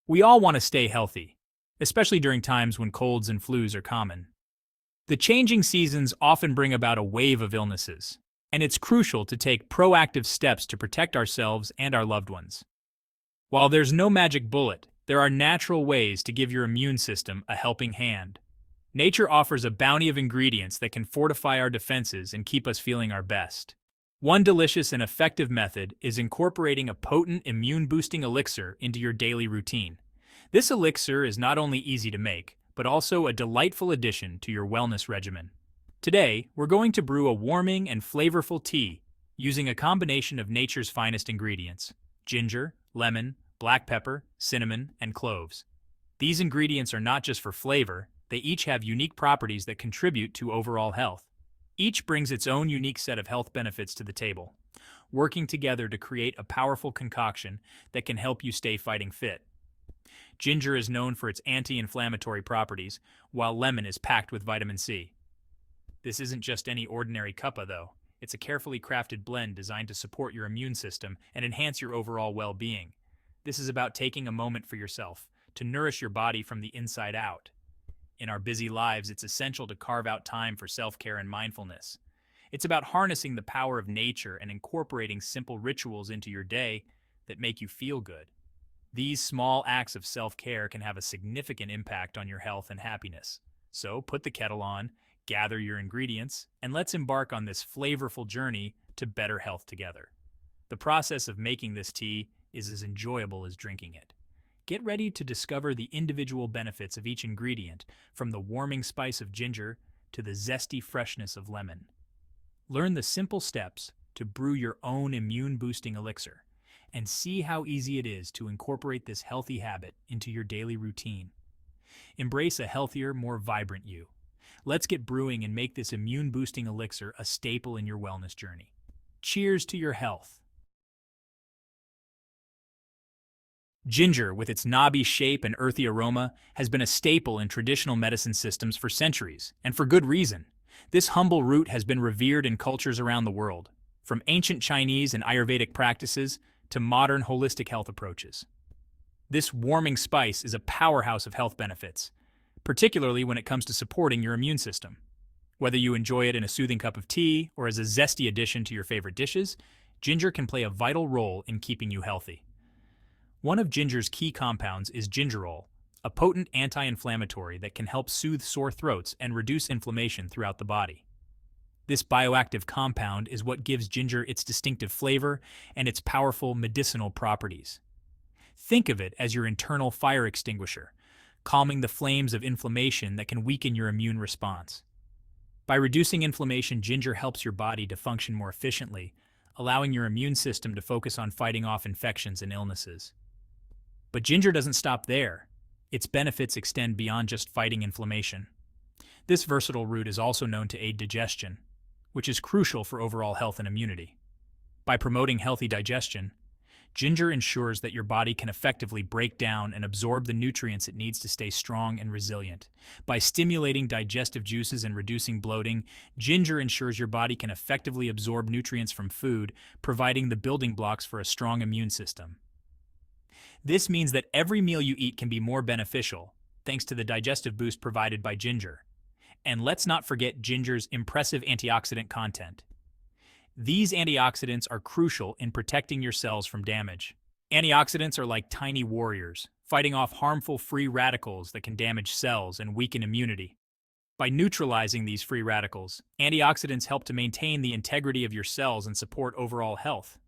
We all want to stay healthy, especially during times when colds and flus are common. The changing seasons often bring about a wave of illnesses, and it's crucial to take proactive steps to protect ourselves and our loved ones. While there's no magic bullet, there are natural ways to give your immune system a helping hand. Nature offers a bounty of ingredients that can fortify our defenses and keep us feeling our best. One delicious and effective method is incorporating a potent immune-boosting elixir into your daily routine. This elixir is not only easy to make, but also a delightful addition to your wellness regimen. Today, we're going to brew a warming and flavorful tea using a combination of nature's finest ingredients: ginger, lemon, black pepper, cinnamon, and cloves. These ingredients are not just for flavor, they each have unique properties that contribute to overall health. Each brings its own unique set of health benefits to the table, working together to create a powerful concoction that can help you stay fighting fit. Ginger is known for its anti-inflammatory properties, while lemon is packed with vitamin C. This isn't just any ordinary cuppa, though. It's a carefully crafted blend designed to support your immune system and enhance your overall well-being. This is about taking a moment for yourself, to nourish your body from the inside out. In our busy lives, it's essential to carve out time for self-care and mindfulness. It's about harnessing the power of nature and incorporating simple rituals into your day that make you feel good. These small acts of self-care can have a significant impact on your health and happiness. So put the kettle on, gather your ingredients, and let's embark on this flavorful journey to better health together. The process of making this tea is as enjoyable as drinking it. Get ready to discover the individual benefits of each ingredient, from the warming spice of ginger to the zesty freshness of lemon. Learn the simple steps to brew your own immune-boosting elixir, and see how easy it is to incorporate this healthy habit into your daily routine. Embrace a healthier, more vibrant you. Let's get brewing and make this immune-boosting elixir a staple in your wellness journey. Cheers to your health. Ginger, with its knobby shape and earthy aroma, has been a staple in traditional medicine systems for centuries, and for good reason. This humble root has been revered in cultures around the world, from ancient Chinese and Ayurvedic practices to modern holistic health approaches. This warming spice is a powerhouse of health benefits, particularly when it comes to supporting your immune system. Whether you enjoy it in a soothing cup of tea or as a zesty addition to your favorite dishes, ginger can play a vital role in keeping you healthy. One of ginger's key compounds is gingerol, a potent anti-inflammatory that can help soothe sore throats and reduce inflammation throughout the body. This bioactive compound is what gives ginger its distinctive flavor and its powerful medicinal properties. Think of it as your internal fire extinguisher, calming the flames of inflammation that can weaken your immune response. By reducing inflammation, ginger helps your body to function more efficiently, allowing your immune system to focus on fighting off infections and illnesses. But ginger doesn't stop there. Its benefits extend beyond just fighting inflammation. This versatile root is also known to aid digestion, which is crucial for overall health and immunity. By promoting healthy digestion, ginger ensures that your body can effectively break down and absorb the nutrients it needs to stay strong and resilient. By stimulating digestive juices and reducing bloating, ginger ensures your body can effectively absorb nutrients from food, providing the building blocks for a strong immune system. This means that every meal you eat can be more beneficial, thanks to the digestive boost provided by ginger. And let's not forget ginger's impressive antioxidant content. These antioxidants are crucial in protecting your cells from damage. Antioxidants are like tiny warriors, fighting off harmful free radicals that can damage cells and weaken immunity. By neutralizing these free radicals, antioxidants help to maintain the integrity of your cells and support overall health.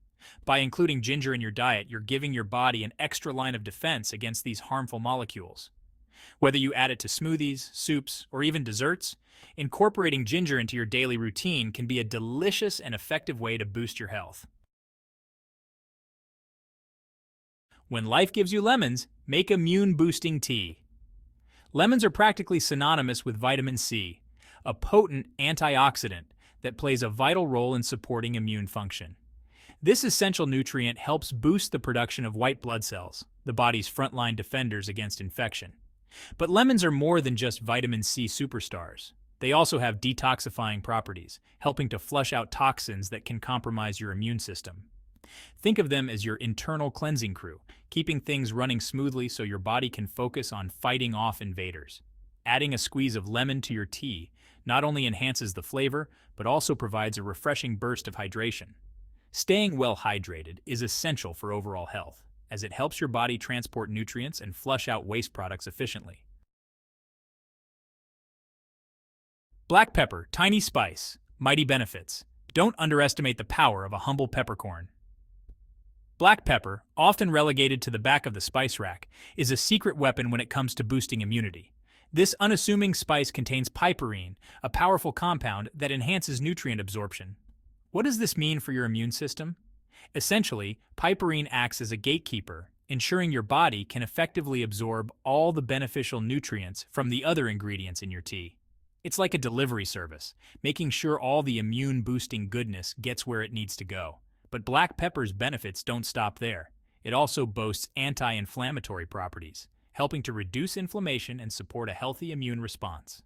By including ginger in your diet, you're giving your body an extra line of defense against these harmful molecules. Whether you add it to smoothies, soups, or even desserts, incorporating ginger into your daily routine can be a delicious and effective way to boost your health. When life gives you lemons, make immune-boosting tea. Lemons are practically synonymous with vitamin C, a potent antioxidant that plays a vital role in supporting immune function. This essential nutrient helps boost the production of white blood cells, the body's frontline defenders against infection. But lemons are more than just vitamin C superstars. They also have detoxifying properties, helping to flush out toxins that can compromise your immune system. Think of them as your internal cleansing crew, keeping things running smoothly so your body can focus on fighting off invaders. Adding a squeeze of lemon to your tea not only enhances the flavor, but also provides a refreshing burst of hydration. Staying well hydrated is essential for overall health, as it helps your body transport nutrients and flush out waste products efficiently. Black pepper, tiny spice, mighty benefits. Don't underestimate the power of a humble peppercorn. Black pepper, often relegated to the back of the spice rack, is a secret weapon when it comes to boosting immunity. This unassuming spice contains piperine, a powerful compound that enhances nutrient absorption. What does this mean for your immune system? Essentially, piperine acts as a gatekeeper, ensuring your body can effectively absorb all the beneficial nutrients from the other ingredients in your tea. It's like a delivery service, making sure all the immune-boosting goodness gets where it needs to go. But black pepper's benefits don't stop there. It also boasts anti-inflammatory properties, helping to reduce inflammation and support a healthy immune response.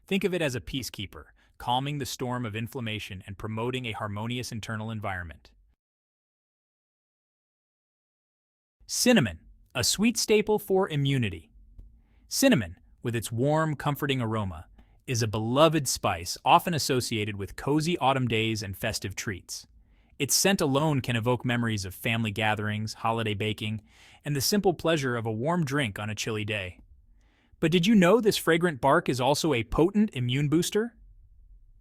Think of it as a peacekeeper, calming the storm of inflammation and promoting a harmonious internal environment. Cinnamon, a sweet staple for immunity. Cinnamon, with its warm, comforting aroma, is a beloved spice often associated with cozy autumn days and festive treats. Its scent alone can evoke memories of family gatherings, holiday baking, and the simple pleasure of a warm drink on a chilly day. But did you know this fragrant bark is also a potent immune booster?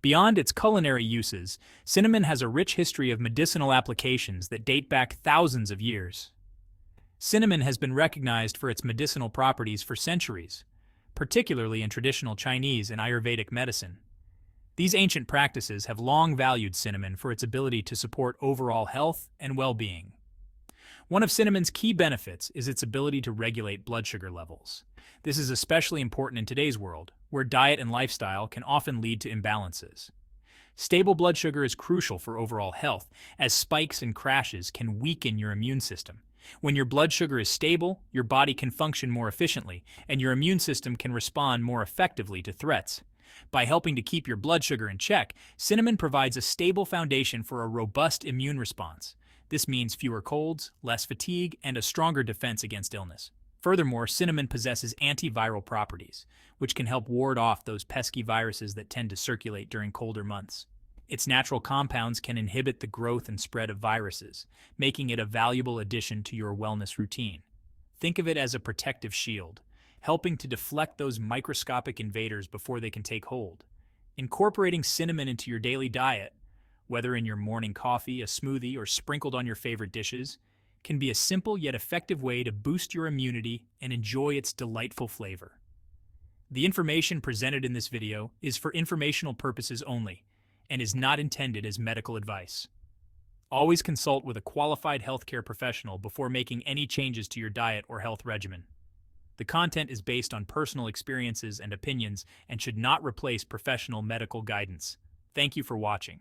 Beyond its culinary uses, cinnamon has a rich history of medicinal applications that date back thousands of years. Cinnamon has been recognized for its medicinal properties for centuries, particularly in traditional Chinese and Ayurvedic medicine. These ancient practices have long valued cinnamon for its ability to support overall health and well-being. One of cinnamon's key benefits is its ability to regulate blood sugar levels. This is especially important in today's world, where diet and lifestyle can often lead to imbalances. Stable blood sugar is crucial for overall health, as spikes and crashes can weaken your immune system. When your blood sugar is stable, your body can function more efficiently, and your immune system can respond more effectively to threats. By helping to keep your blood sugar in check, cinnamon provides a stable foundation for a robust immune response. This means fewer colds, less fatigue, and a stronger defense against illness. Furthermore, cinnamon possesses antiviral properties, which can help ward off those pesky viruses that tend to circulate during colder months. Its natural compounds can inhibit the growth and spread of viruses, making it a valuable addition to your wellness routine. Think of it as a protective shield, helping to deflect those microscopic invaders before they can take hold. Incorporating cinnamon into your daily diet, whether in your morning coffee, a smoothie, or sprinkled on your favorite dishes, can be a simple yet effective way to boost your immunity and enjoy its delightful flavor. The information presented in this video is for informational purposes only and is not intended as medical advice. Always consult with a qualified healthcare professional before making any changes to your diet or health regimen. The content is based on personal experiences and opinions and should not replace professional medical guidance. Thank you for watching.